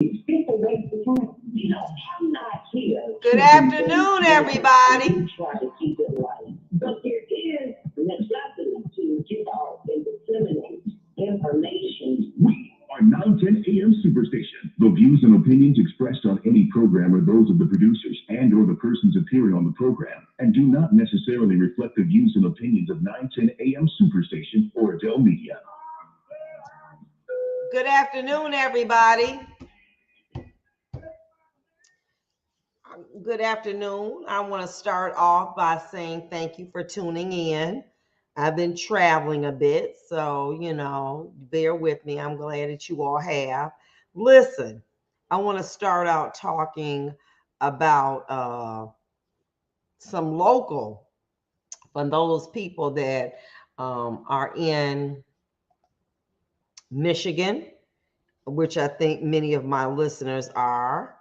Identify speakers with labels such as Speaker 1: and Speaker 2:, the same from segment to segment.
Speaker 1: People waste the time. I'm not here.
Speaker 2: Good afternoon, everybody.
Speaker 1: Try to keep it light. But there is necessity to give out and disseminate information.
Speaker 3: We are 910 AM Superstation. The views and opinions expressed on any program are those of the producers and or the persons appearing on the program and do not necessarily reflect the views and opinions of 910 AM Superstation or Adele Media.
Speaker 2: Good afternoon, everybody. Good afternoon. I want to start off by saying thank you for tuning in. I've been traveling a bit, so, bear with me. I'm glad that you all have. Listen, I want to start out talking about some local, for those people that are in Michigan, which I think many of my listeners are.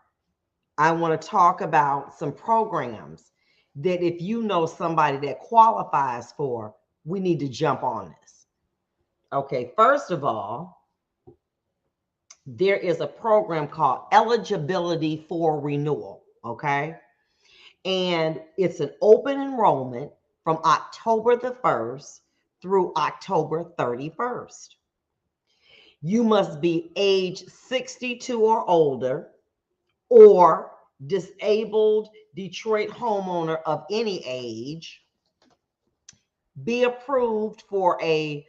Speaker 2: I want to talk about some programs that if you know somebody that qualifies for, we need to jump on this. Okay, first of all, there is a program called Eligibility for Renewal, okay? And it's an open enrollment from October the 1st through October 31st. You must be age 62 or older, or disabled Detroit homeowner of any age, be approved for a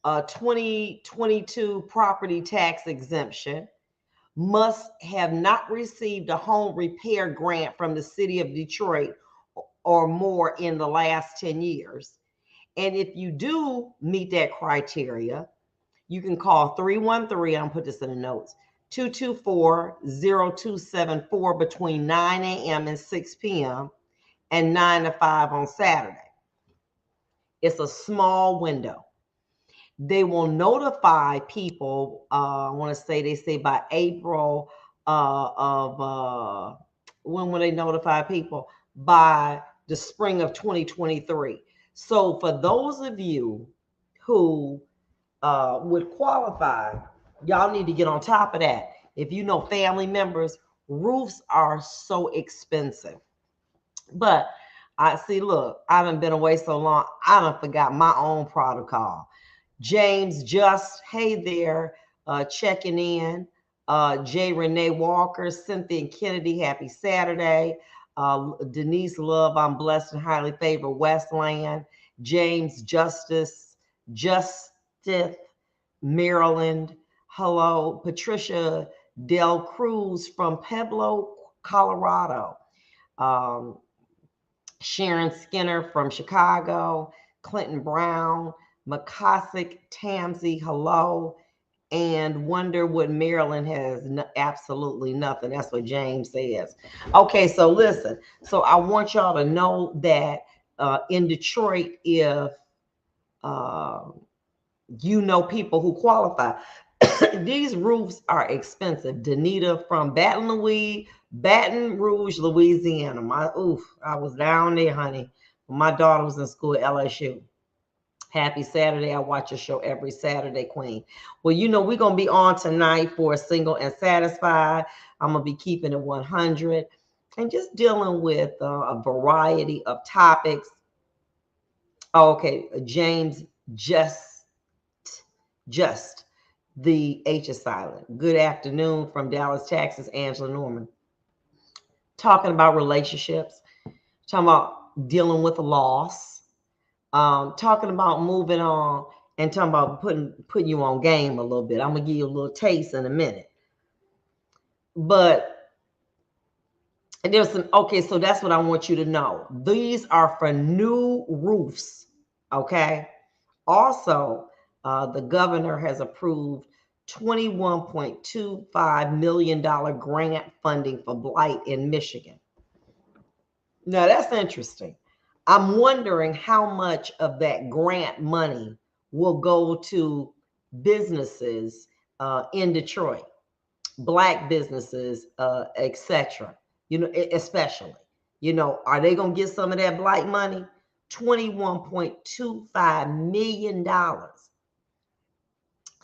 Speaker 2: 2022 property tax exemption, must have not received a home repair grant from the city of Detroit or more in the last 10 years. And if you do meet that criteria, you can call 313, I'll put this in the notes, 224-0274 between 9 a.m. and 6 p.m. and 9 to 5 on Saturday. It's a small window. They will notify people, I want to say, they say by April when will they notify people? By the spring of 2023. So for those of you who would qualify, y'all need to get on top of that. If you know family members, roofs are so expensive. But I see, look, I haven't been away so long, I done forgot my own protocol. James Just, hey there, checking in. J. Renee Walker, Cynthia Kennedy, happy Saturday. Denise Love, I'm blessed and highly favored, Westland. James Justice, Maryland. Hello, Patricia Del Cruz from Pueblo, Colorado. Sharon Skinner from Chicago. Clinton Brown, McCossick Tamsey, hello. And Wonderwood, Maryland has absolutely nothing. That's what James says. Okay, so listen. So I want y'all to know that in Detroit, if you know people who qualify, these roofs are expensive. Danita from Baton Rouge, Louisiana. I was down there, honey. My daughter was in school at LSU. Happy Saturday. I watch your show every Saturday, Queen. Well, we're going to be on tonight for Single and Satisfied. I'm going to be keeping it 100 and just dealing with a variety of topics. Oh, okay. James Just the H is silent. Good afternoon from Dallas, Texas, Angela Norman. Talking about relationships, talking about dealing with loss, talking about moving on, and talking about putting you on game a little bit. I'm gonna give you a little taste in a minute. But there's some, okay, so that's what I want you to know. These are for new roofs, okay? Also, the governor has approved $21.25 million grant funding for blight in Michigan. Now, that's interesting. I'm wondering how much of that grant money will go to businesses in Detroit, Black businesses, etc. Especially, are they going to get some of that blight money? $21.25 million.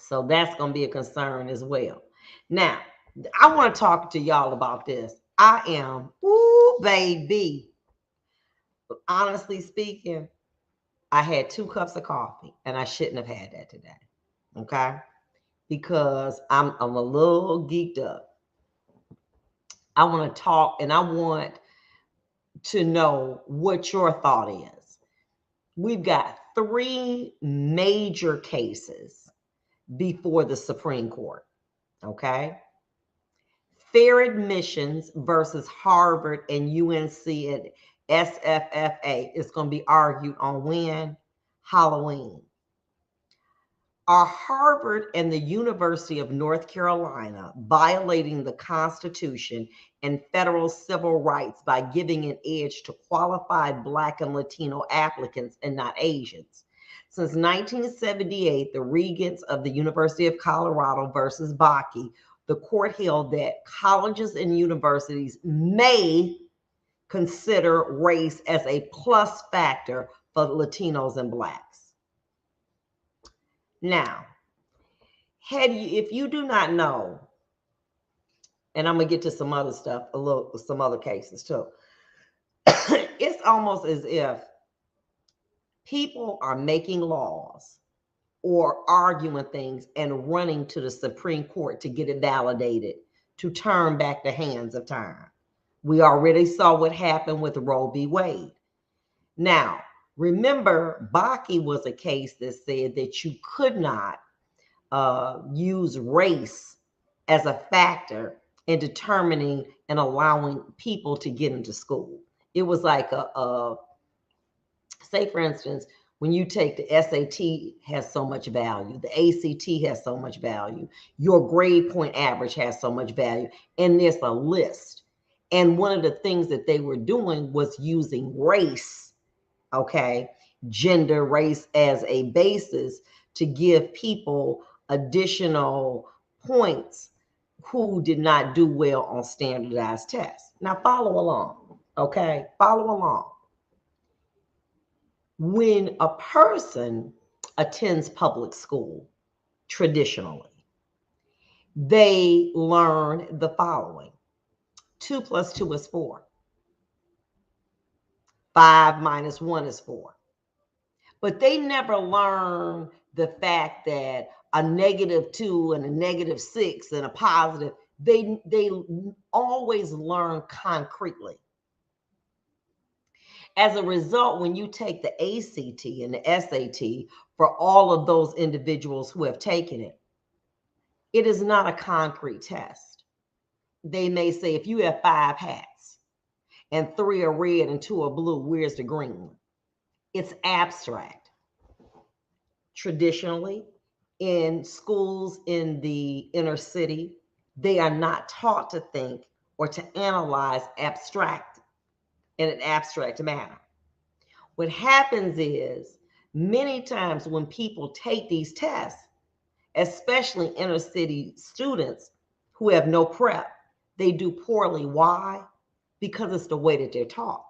Speaker 2: So that's going to be a concern as well. Now, I want to talk to y'all about this. I am, ooh, baby. Honestly speaking, I had 2 cups of coffee and I shouldn't have had that today. Okay. Because I'm a little geeked up. I want to talk and I want to know what your thought is. We've got 3 major cases before the Supreme Court. Okay. Fair admissions versus Harvard and UNC and SFFA is going to be argued on when? Halloween. Are Harvard and the University of North Carolina violating the Constitution and federal civil rights by giving an edge to qualified Black and Latino applicants and not Asians? Since 1978, the regents of the University of Colorado versus Bakke, the court held that colleges and universities may consider race as a plus factor for Latinos and Blacks. Now, if you do not know, and I'm gonna get to some other stuff, some other cases too. It's almost as if people are making laws or arguing things and running to the Supreme Court to get it validated, to turn back the hands of time. We already saw what happened with Roe v. Wade. Now, remember, Bakke was a case that said that you could not use race as a factor in determining and allowing people to get into school. It was like say for instance, when you take the SAT has so much value, the ACT has so much value, your grade point average has so much value, and there's a list. And one of the things that they were doing was using race, okay, gender, race as a basis to give people additional points who did not do well on standardized tests. Now follow along, okay? Follow along. When a person attends public school, traditionally, they learn the following. 2 + 2 is 4. 5 - 1 is 4. But they never learn the fact that a -2 and a -6 and a positive, they always learn concretely. As a result, when you take the ACT and the SAT for all of those individuals who have taken it, it is not a concrete test. They may say, if you have 5 hats and 3 are red and 2 are blue, where's the green one? It's abstract. Traditionally, in schools in the inner city, they are not taught to think or to analyze abstract in an abstract manner. What happens is many times when people take these tests, especially inner city students who have no prep, they do poorly. Why? Because it's the way that they're taught.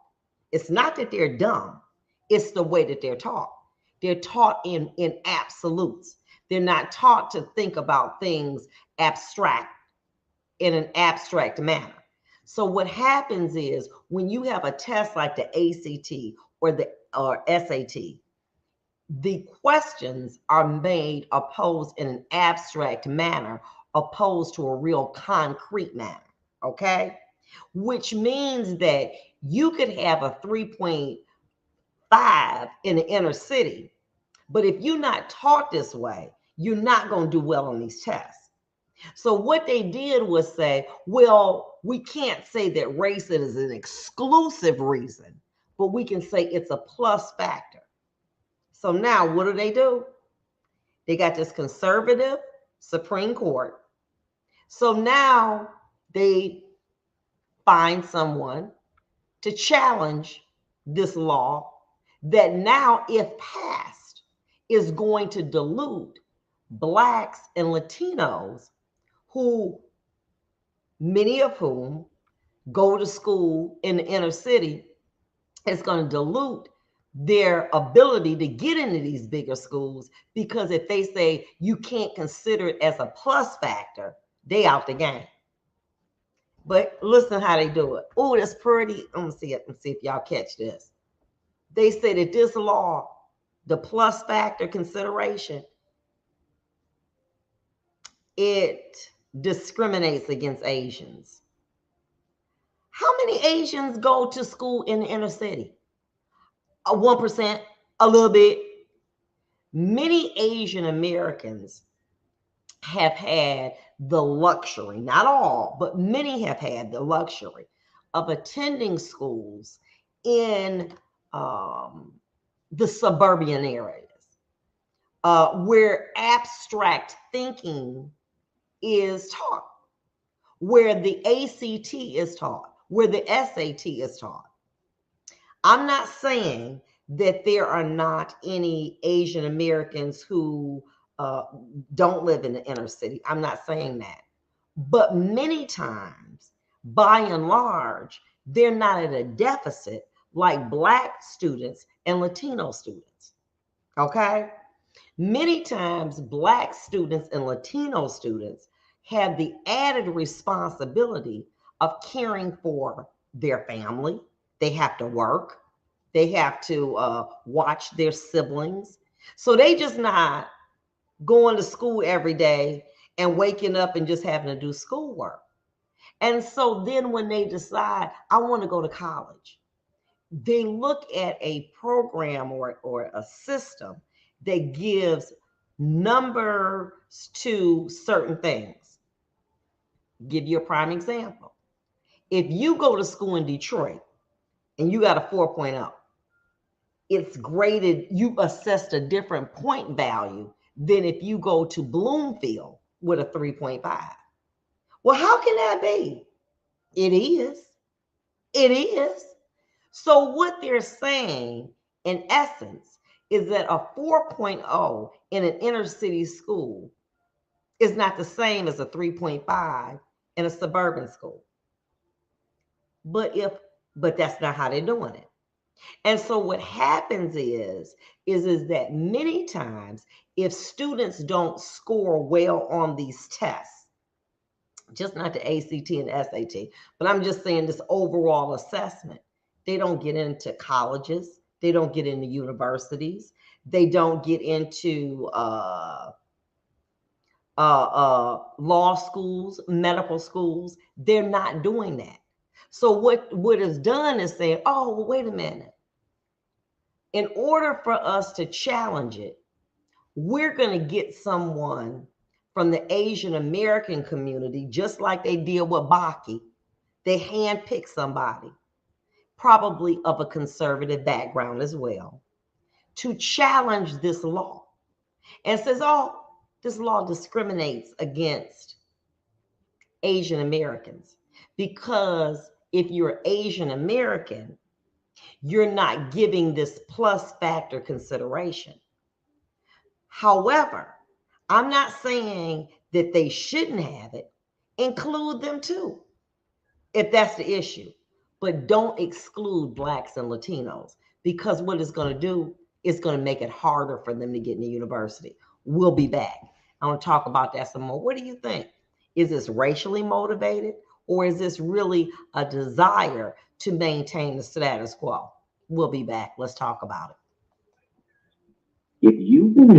Speaker 2: It's not that they're dumb. It's the way that they're taught. They're taught in absolutes. They're not taught to think about things abstract in an abstract manner. So what happens is when you have a test like the ACT or SAT, the questions are posed in an abstract manner opposed to a real concrete manner, okay? Which means that you could have a 3.5 in the inner city, but if you're not taught this way, you're not going to do well on these tests. So what they did was say, well, we can't say that race is an exclusive reason, but we can say it's a plus factor. So now what do? They got this conservative Supreme Court. So now they find someone to challenge this law that now, if passed, is going to dilute Blacks and Latinos, who many of whom go to school in the inner city. It's going to dilute their ability to get into these bigger schools, because if they say you can't consider it as a plus factor, they out the game. But listen how they do it. Oh, that's pretty. I'm gonna see it and see if y'all catch this. They say that this law, the plus factor consideration, it discriminates against Asians. How many Asians go to school in the inner city? 1%, a little bit. Many Asian Americans have had the luxury, not all, but many have had the luxury of attending schools in the suburban areas where abstract thinking is taught, where the ACT is taught, where the SAT is taught. I'm not saying that there are not any Asian Americans who don't live in the inner city. I'm not saying that. But many times, by and large, they're not at a deficit like Black students and Latino students. Okay? Many times, Black students and Latino students have the added responsibility of caring for their family. They have to work. They have to watch their siblings. So they just not going to school every day and waking up and just having to do schoolwork. And so then when they decide, I want to go to college, they look at a program or a system that gives numbers to certain things. Give you a prime example. If you go to school in Detroit and you got a 4.0, it's graded, you assessed a different point value than if you go to Bloomfield with a 3.5. Well, how can that be? It is. It is. So what they're saying, in essence, is that a 4.0 in an inner city school is not the same as a 3.5 in a suburban school. But that's not how they're doing it. And so what happens is that many times if students don't score well on these tests, just not the ACT and SAT, but I'm just saying this overall assessment, they don't get into colleges, they don't get into universities, they don't get into law schools, medical schools. They're not doing that. So what is done is saying, oh, well, wait a minute. In order for us to challenge it, we're going to get someone from the Asian American community, just like they deal with Baki. They handpick somebody, probably of a conservative background as well, to challenge this law and says, oh, this law discriminates against Asian Americans because if you're Asian American, you're not giving this plus factor consideration. However, I'm not saying that they shouldn't have it. Include them too, if that's the issue. But don't exclude Blacks and Latinos, because what it's going to do is going to make it harder for them to get into university. We'll be back. I want to talk about that some more. What do you think? Is this racially motivated, or is this really a desire to maintain the status quo? We'll be back. Let's talk about it.
Speaker 3: If you've been